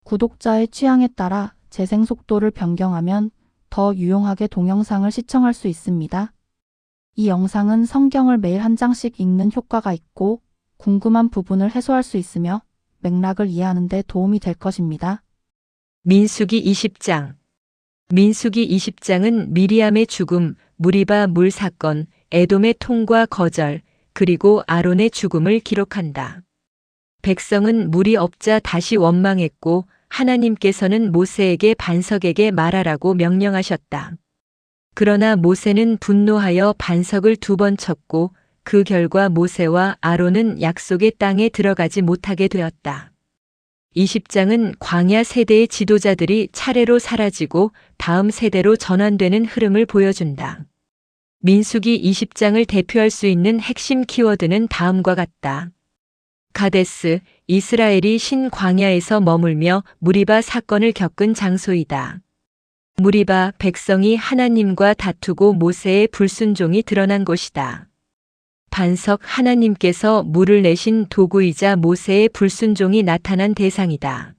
구독자의 취향에 따라 재생 속도를 변경하면 더 유용하게 동영상을 시청할 수 있습니다. 이 영상은 성경을 매일 한 장씩 읽는 효과가 있고 궁금한 부분을 해소할 수 있으며 맥락을 이해하는 데 도움이 될 것입니다. 민수기 20장. 민수기 20장은 미리암의 죽음, 무리바 물 사건, 에돔의 통과 거절, 그리고 아론의 죽음을 기록한다. 백성은 물이 없자 다시 원망했고 하나님께서는 모세에게 반석에게 말하라고 명령하셨다. 그러나 모세는 분노하여 반석을 2번 쳤고 그 결과 모세와 아론은 약속의 땅에 들어가지 못하게 되었다. 20장은 광야 세대의 지도자들이 차례로 사라지고 다음 세대로 전환되는 흐름을 보여준다. 민수기 20장을 대표할 수 있는 핵심 키워드는 다음과 같다. 가데스, 이스라엘이 신광야에서 머물며 무리바 사건을 겪은 장소이다. 무리바, 백성이 하나님과 다투고 모세의 불순종이 드러난 곳이다. 반석, 하나님께서 물을 내신 도구이자 모세의 불순종이 나타난 대상이다.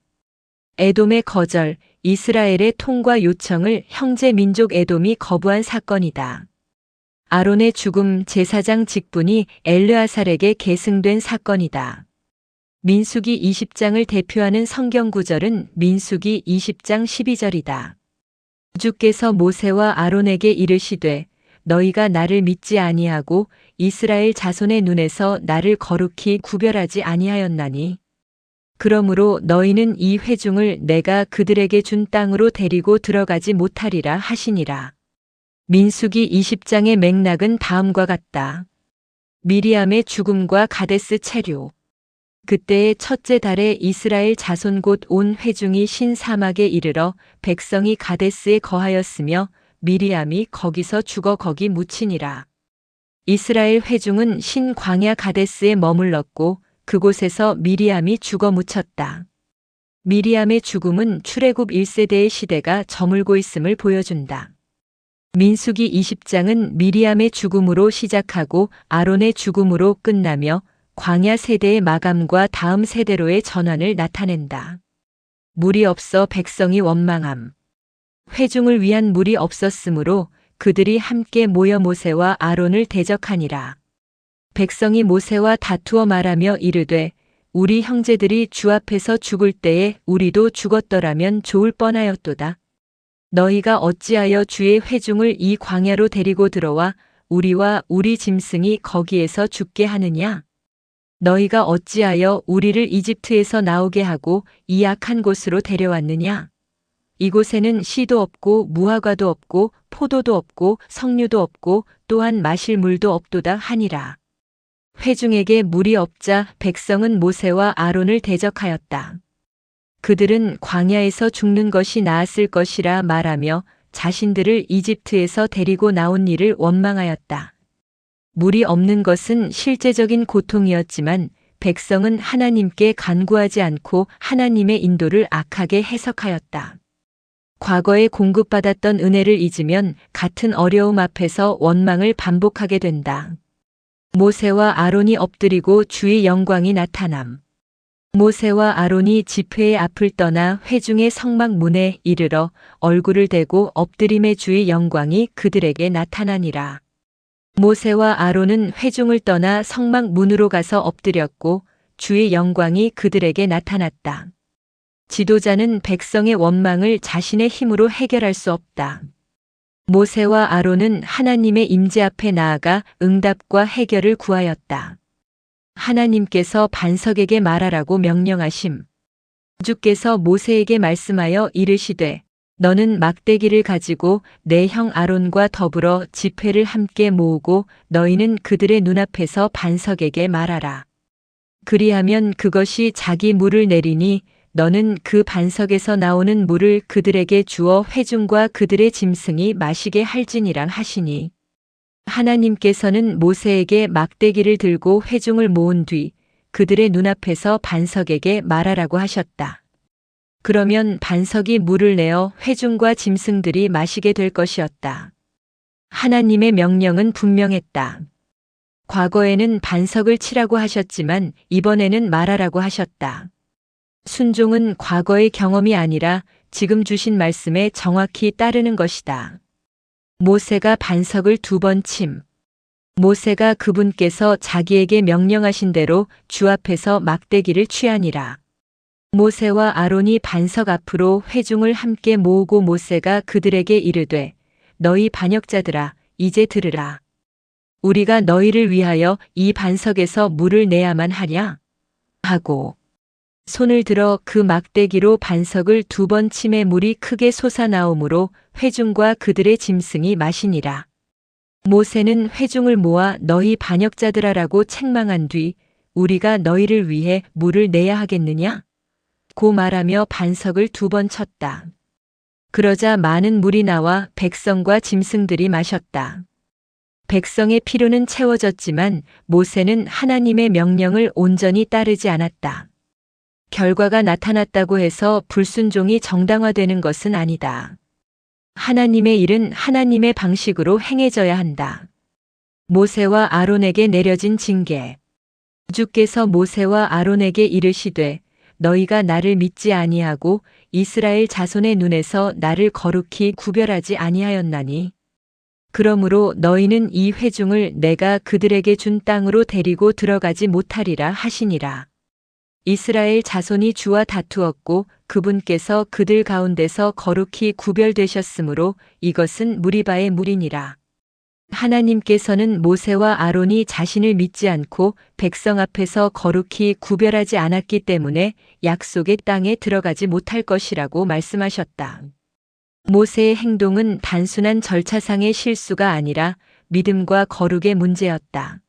에돔의 거절, 이스라엘의 통과 요청을 형제 민족 에돔이 거부한 사건이다. 아론의 죽음, 제사장 직분이 엘르아살에게 계승된 사건이다. 민수기 20장을 대표하는 성경 구절은 민수기 20장 12절이다. 주께서 모세와 아론에게 이르시되 너희가 나를 믿지 아니하고 이스라엘 자손의 눈에서 나를 거룩히 구별하지 아니하였나니 그러므로 너희는 이 회중을 내가 그들에게 준 땅으로 데리고 들어가지 못하리라 하시니라. 민수기 20장의 맥락은 다음과 같다. 미리암의 죽음과 가데스 체류. 그때의 첫째 달에 이스라엘 자손 곧 온 회중이 신사막에 이르러 백성이 가데스에 거하였으며 미리암이 거기서 죽어 거기 묻히니라. 이스라엘 회중은 신광야 가데스에 머물렀고 그곳에서 미리암이 죽어 묻혔다. 미리암의 죽음은 출애굽 1세대의 시대가 저물고 있음을 보여준다. 민수기 20장은 미리암의 죽음으로 시작하고 아론의 죽음으로 끝나며 광야 세대의 마감과 다음 세대로의 전환을 나타낸다. 물이 없어 백성이 원망함. 회중을 위한 물이 없었으므로 그들이 함께 모여 모세와 아론을 대적하니라. 백성이 모세와 다투어 말하며 이르되 우리 형제들이 주 앞에서 죽을 때에 우리도 죽었더라면 좋을 뻔하였도다. 너희가 어찌하여 주의 회중을 이 광야로 데리고 들어와 우리와 우리 짐승이 거기에서 죽게 하느냐? 너희가 어찌하여 우리를 이집트에서 나오게 하고 이 악한 곳으로 데려왔느냐? 이곳에는 씨도 없고 무화과도 없고 포도도 없고 석류도 없고 또한 마실 물도 없도다 하니라. 회중에게 물이 없자 백성은 모세와 아론을 대적하였다. 그들은 광야에서 죽는 것이 나았을 것이라 말하며 자신들을 이집트에서 데리고 나온 일을 원망하였다. 물이 없는 것은 실제적인 고통이었지만 백성은 하나님께 간구하지 않고 하나님의 인도를 악하게 해석하였다. 과거에 공급받았던 은혜를 잊으면 같은 어려움 앞에서 원망을 반복하게 된다. 모세와 아론이 엎드리고 주의 영광이 나타남. 모세와 아론이 집회의 앞을 떠나 회중의 성막 문에 이르러 얼굴을 대고 엎드림의 주의 영광이 그들에게 나타나니라. 모세와 아론은 회중을 떠나 성막 문으로 가서 엎드렸고 주의 영광이 그들에게 나타났다. 지도자는 백성의 원망을 자신의 힘으로 해결할 수 없다. 모세와 아론은 하나님의 임재 앞에 나아가 응답과 해결을 구하였다. 하나님께서 반석에게 말하라고 명령하심. 주께서 모세에게 말씀하여 이르시되 너는 막대기를 가지고 내 형 아론과 더불어 집회를 함께 모으고 너희는 그들의 눈앞에서 반석에게 말하라. 그리하면 그것이 자기 물을 내리니 너는 그 반석에서 나오는 물을 그들에게 주어 회중과 그들의 짐승이 마시게 할지니라 하시니 하나님께서는 모세에게 막대기를 들고 회중을 모은 뒤 그들의 눈앞에서 반석에게 말하라고 하셨다. 그러면 반석이 물을 내어 회중과 짐승들이 마시게 될 것이었다. 하나님의 명령은 분명했다. 과거에는 반석을 치라고 하셨지만 이번에는 말하라고 하셨다. 순종은 과거의 경험이 아니라 지금 주신 말씀에 정확히 따르는 것이다. 모세가 반석을 2번 침. 모세가 그분께서 자기에게 명령하신 대로 주 앞에서 막대기를 취하니라. 모세와 아론이 반석 앞으로 회중을 함께 모으고 모세가 그들에게 이르되 너희 반역자들아 이제 들으라. 우리가 너희를 위하여 이 반석에서 물을 내야만 하냐? 하고 손을 들어 그 막대기로 반석을 2번 침에 물이 크게 솟아나오므로 회중과 그들의 짐승이 마시니라. 모세는 회중을 모아 너희 반역자들아라고 책망한 뒤 우리가 너희를 위해 물을 내야 하겠느냐? 고 말하며 반석을 2번 쳤다. 그러자 많은 물이 나와 백성과 짐승들이 마셨다. 백성의 필요는 채워졌지만 모세는 하나님의 명령을 온전히 따르지 않았다. 결과가 나타났다고 해서 불순종이 정당화되는 것은 아니다. 하나님의 일은 하나님의 방식으로 행해져야 한다. 모세와 아론에게 내려진 징계. 주께서 모세와 아론에게 이르시되 너희가 나를 믿지 아니하고 이스라엘 자손의 눈에서 나를 거룩히 구별하지 아니하였나니 그러므로 너희는 이 회중을 내가 그들에게 준 땅으로 데리고 들어가지 못하리라 하시니라. 이스라엘 자손이 주와 다투었고 그분께서 그들 가운데서 거룩히 구별되셨으므로 이것은 무리바의 물이니라. 하나님께서는 모세와 아론이 자신을 믿지 않고 백성 앞에서 거룩히 구별하지 않았기 때문에 약속의 땅에 들어가지 못할 것이라고 말씀하셨다. 모세의 행동은 단순한 절차상의 실수가 아니라 믿음과 거룩의 문제였다.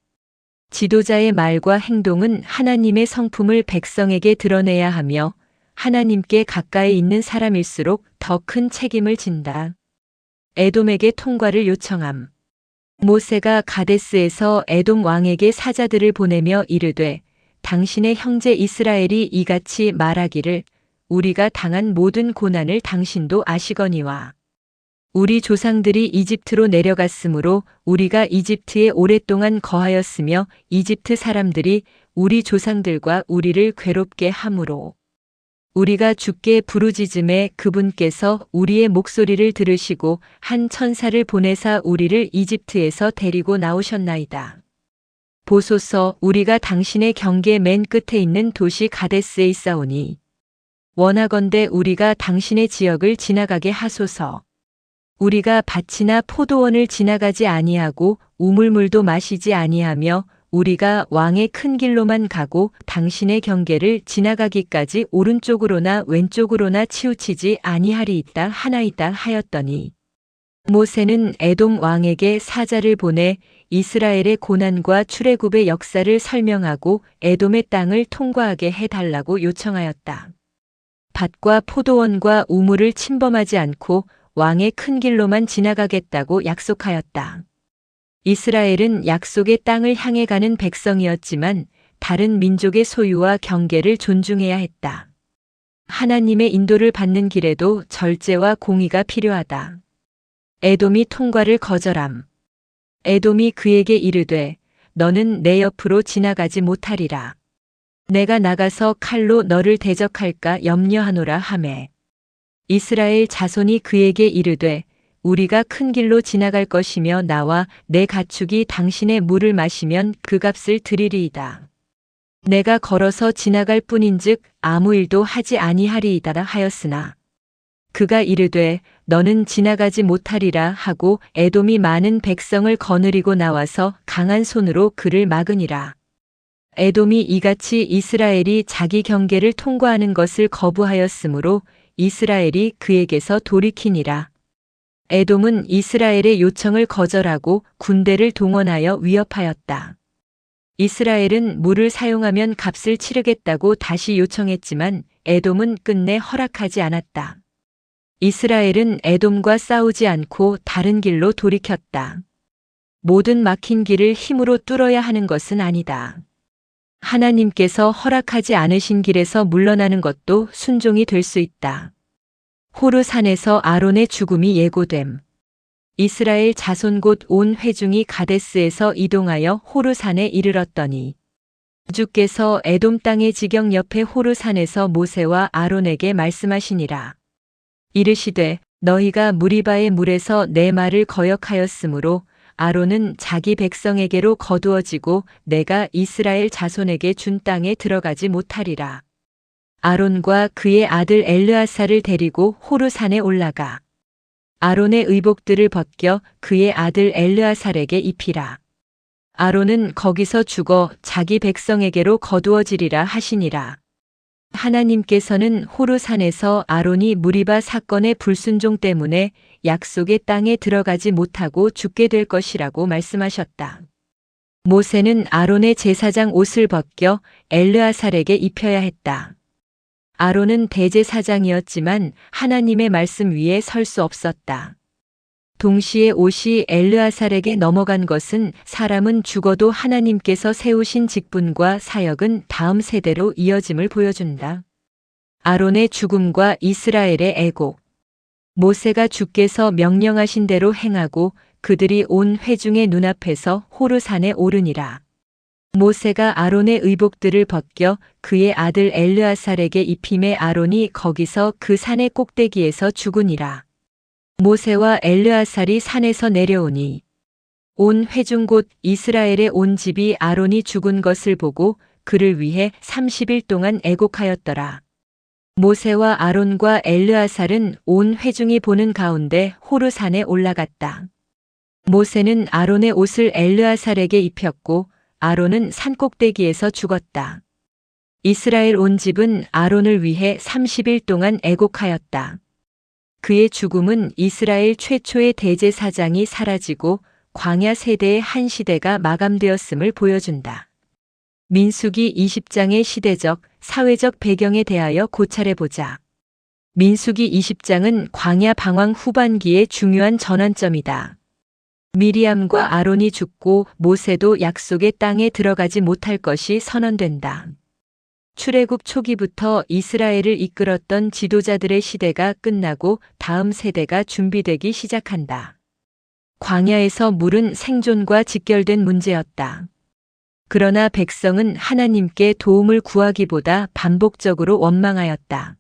지도자의 말과 행동은 하나님의 성품을 백성에게 드러내야 하며 하나님께 가까이 있는 사람일수록 더 큰 책임을 진다. 에돔에게 통과를 요청함. 모세가 가데스에서 에돔 왕에게 사자들을 보내며 이르되 당신의 형제 이스라엘이 이같이 말하기를 우리가 당한 모든 고난을 당신도 아시거니와 우리 조상들이 이집트로 내려갔으므로 우리가 이집트에 오랫동안 거하였으며 이집트 사람들이 우리 조상들과 우리를 괴롭게 하므로 우리가 주께 부르짖음에 그분께서 우리의 목소리를 들으시고 한 천사를 보내사 우리를 이집트에서 데리고 나오셨나이다. 보소서 우리가 당신의 경계 맨 끝에 있는 도시 가데스에 있사오니 원하건대 우리가 당신의 지역을 지나가게 하소서. 우리가 밭이나 포도원을 지나가지 아니하고 우물물도 마시지 아니하며 우리가 왕의 큰 길로만 가고 당신의 경계를 지나가기까지 오른쪽으로나 왼쪽으로나 치우치지 아니하리이다 하나이다 하였더니 모세는 에돔 왕에게 사자를 보내 이스라엘의 고난과 출애굽의 역사를 설명하고 에돔의 땅을 통과하게 해달라고 요청하였다. 밭과 포도원과 우물을 침범하지 않고 왕의 큰 길로만 지나가겠다고 약속하였다. 이스라엘은 약속의 땅을 향해 가는 백성이었지만 다른 민족의 소유와 경계를 존중해야 했다. 하나님의 인도를 받는 길에도 절제와 공의가 필요하다. 에돔이 통과를 거절함. 에돔이 그에게 이르되 너는 내 옆으로 지나가지 못하리라. 내가 나가서 칼로 너를 대적할까 염려하노라 하매. 이스라엘 자손이 그에게 이르되 우리가 큰 길로 지나갈 것이며 나와 내 가축이 당신의 물을 마시면 그 값을 드리리이다. 내가 걸어서 지나갈 뿐인즉 아무 일도 하지 아니하리이다 하였으나 그가 이르되 너는 지나가지 못하리라 하고 에돔이 많은 백성을 거느리고 나와서 강한 손으로 그를 막으니라. 에돔이 이같이 이스라엘이 자기 경계를 통과하는 것을 거부하였으므로 이스라엘이 그에게서 돌이키니라. 에돔은 이스라엘의 요청을 거절하고 군대를 동원하여 위협하였다. 이스라엘은 물을 사용하면 값을 치르겠다고 다시 요청했지만 에돔은 끝내 허락하지 않았다. 이스라엘은 에돔과 싸우지 않고 다른 길로 돌이켰다. 모든 막힌 길을 힘으로 뚫어야 하는 것은 아니다. 하나님께서 허락하지 않으신 길에서 물러나는 것도 순종이 될 수 있다. 호르산에서 아론의 죽음이 예고됨. 이스라엘 자손 곧 온 회중이 가데스에서 이동하여 호르산에 이르렀더니 주께서 에돔 땅의 지경 옆에 호르산에서 모세와 아론에게 말씀하시니라. 이르시되 너희가 무리바의 물에서 내 말을 거역하였으므로 아론은 자기 백성에게로 거두어지고 내가 이스라엘 자손에게 준 땅에 들어가지 못하리라. 아론과 그의 아들 엘르아사를 데리고 호르산에 올라가 아론의 의복들을 벗겨 그의 아들 엘르아살에게 입히라. 아론은 거기서 죽어 자기 백성에게로 거두어지리라 하시니라. 하나님께서는 호르산에서 아론이 무리바 사건의 불순종 때문에 약속의 땅에 들어가지 못하고 죽게 될 것이라고 말씀하셨다. 모세는 아론의 제사장 옷을 벗겨 엘르아살에게 입혀야 했다. 아론은 대제사장이었지만 하나님의 말씀 위에 설 수 없었다. 동시에 옷이 엘르아살에게 넘어간 것은 사람은 죽어도 하나님께서 세우신 직분과 사역은 다음 세대로 이어짐을 보여준다. 아론의 죽음과 이스라엘의 애곡. 모세가 주께서 명령하신 대로 행하고 그들이 온 회중의 눈앞에서 호르산에 오르니라. 모세가 아론의 의복들을 벗겨 그의 아들 엘르아살에게 입힘에 아론이 거기서 그 산의 꼭대기에서 죽으니라. 모세와 엘르아살이 산에서 내려오니 온 회중 곧 이스라엘의 온 집이 아론이 죽은 것을 보고 그를 위해 30일 동안 애곡하였더라. 모세와 아론과 엘르아살은 온 회중이 보는 가운데 호르산에 올라갔다. 모세는 아론의 옷을 엘르아살에게 입혔고 아론은 산 꼭대기에서 죽었다. 이스라엘 온 집은 아론을 위해 30일 동안 애곡하였다. 그의 죽음은 이스라엘 최초의 대제사장이 사라지고 광야 세대의 한 시대가 마감되었음을 보여준다. 민수기 20장의 시대적, 사회적 배경에 대하여 고찰해보자. 민수기 20장은 광야 방황 후반기의 중요한 전환점이다. 미리암과 아론이 죽고 모세도 약속의 땅에 들어가지 못할 것이 선언된다. 출애굽 초기부터 이스라엘을 이끌었던 지도자들의 시대가 끝나고 다음 세대가 준비되기 시작한다. 광야에서 물은 생존과 직결된 문제였다. 그러나 백성은 하나님께 도움을 구하기보다 반복적으로 원망하였다.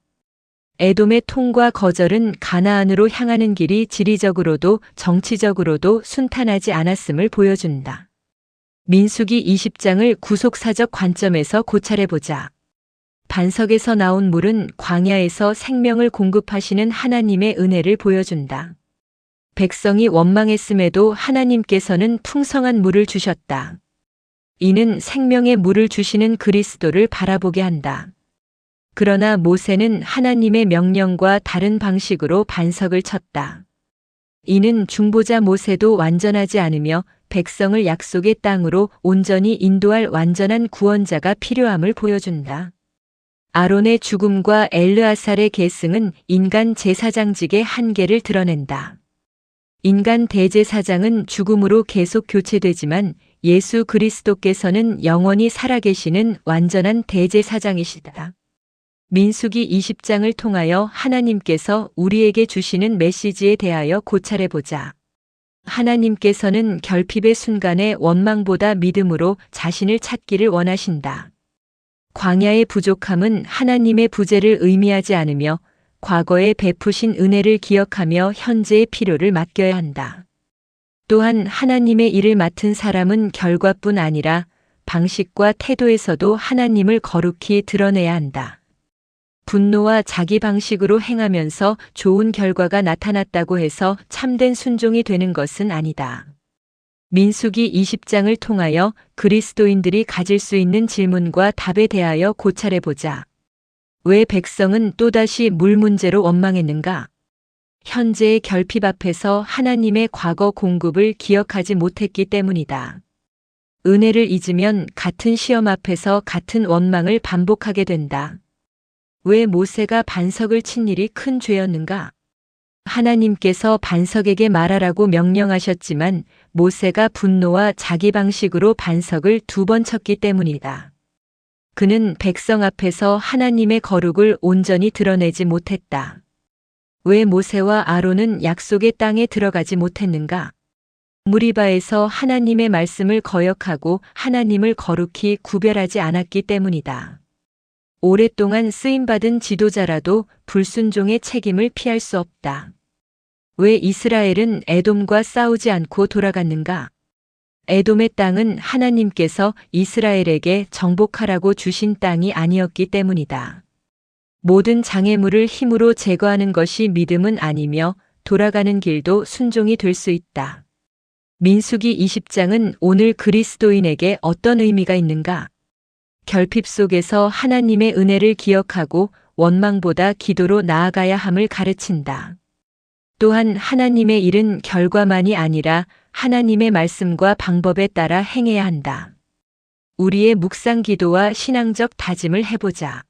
에돔의 통과 거절은 가나안으로 향하는 길이 지리적으로도 정치적으로도 순탄하지 않았음을 보여준다. 민수기 20장을 구속사적 관점에서 고찰해보자. 반석에서 나온 물은 광야에서 생명을 공급하시는 하나님의 은혜를 보여준다. 백성이 원망했음에도 하나님께서는 풍성한 물을 주셨다. 이는 생명의 물을 주시는 그리스도를 바라보게 한다. 그러나 모세는 하나님의 명령과 다른 방식으로 반석을 쳤다. 이는 중보자 모세도 완전하지 않으며 백성을 약속의 땅으로 온전히 인도할 완전한 구원자가 필요함을 보여준다. 아론의 죽음과 엘르아살의 계승은 인간 제사장직의 한계를 드러낸다. 인간 대제사장은 죽음으로 계속 교체되지만 예수 그리스도께서는 영원히 살아계시는 완전한 대제사장이시다. 민수기 20장을 통하여 하나님께서 우리에게 주시는 메시지에 대하여 고찰해보자. 하나님께서는 결핍의 순간에 원망보다 믿음으로 자신을 찾기를 원하신다. 광야의 부족함은 하나님의 부재를 의미하지 않으며 과거에 베푸신 은혜를 기억하며 현재의 필요를 맡겨야 한다. 또한 하나님의 일을 맡은 사람은 결과뿐 아니라 방식과 태도에서도 하나님을 거룩히 드러내야 한다. 분노와 자기 방식으로 행하면서 좋은 결과가 나타났다고 해서 참된 순종이 되는 것은 아니다. 민수기 20장을 통하여 그리스도인들이 가질 수 있는 질문과 답에 대하여 고찰해보자. 왜 백성은 또다시 물 문제로 원망했는가? 현재의 결핍 앞에서 하나님의 과거 공급을 기억하지 못했기 때문이다. 은혜를 잊으면 같은 시험 앞에서 같은 원망을 반복하게 된다. 왜 모세가 반석을 친 일이 큰 죄였는가? 하나님께서 반석에게 말하라고 명령하셨지만 모세가 분노와 자기 방식으로 반석을 2번 쳤기 때문이다. 그는 백성 앞에서 하나님의 거룩을 온전히 드러내지 못했다. 왜 모세와 아론은 약속의 땅에 들어가지 못했는가? 무리바에서 하나님의 말씀을 거역하고 하나님을 거룩히 구별하지 않았기 때문이다. 오랫동안 쓰임받은 지도자라도 불순종의 책임을 피할 수 없다. 왜 이스라엘은 에돔과 싸우지 않고 돌아갔는가? 에돔의 땅은 하나님께서 이스라엘에게 정복하라고 주신 땅이 아니었기 때문이다. 모든 장애물을 힘으로 제거하는 것이 믿음은 아니며 돌아가는 길도 순종이 될 수 있다. 민수기 20장은 오늘 그리스도인에게 어떤 의미가 있는가? 결핍 속에서 하나님의 은혜를 기억하고 원망보다 기도로 나아가야 함을 가르친다. 또한 하나님의 일은 결과만이 아니라 하나님의 말씀과 방법에 따라 행해야 한다. 우리의 묵상 기도와 신앙적 다짐을 해보자.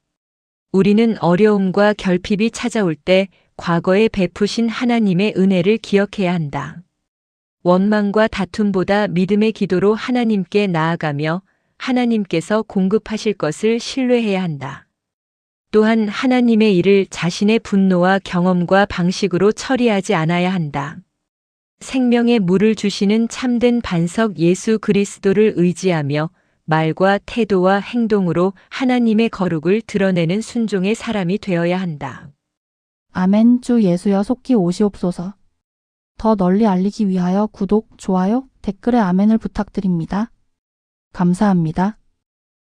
우리는 어려움과 결핍이 찾아올 때 과거에 베푸신 하나님의 은혜를 기억해야 한다. 원망과 다툼보다 믿음의 기도로 하나님께 나아가며 하나님께서 공급하실 것을 신뢰해야 한다. 또한 하나님의 일을 자신의 분노와 경험과 방식으로 처리하지 않아야 한다. 생명의 물을 주시는 참된 반석 예수 그리스도를 의지하며 말과 태도와 행동으로 하나님의 거룩을 드러내는 순종의 사람이 되어야 한다. 아멘. 주 예수여 속히 오시옵소서. 더 널리 알리기 위하여 구독, 좋아요, 댓글에 아멘을 부탁드립니다. 감사합니다.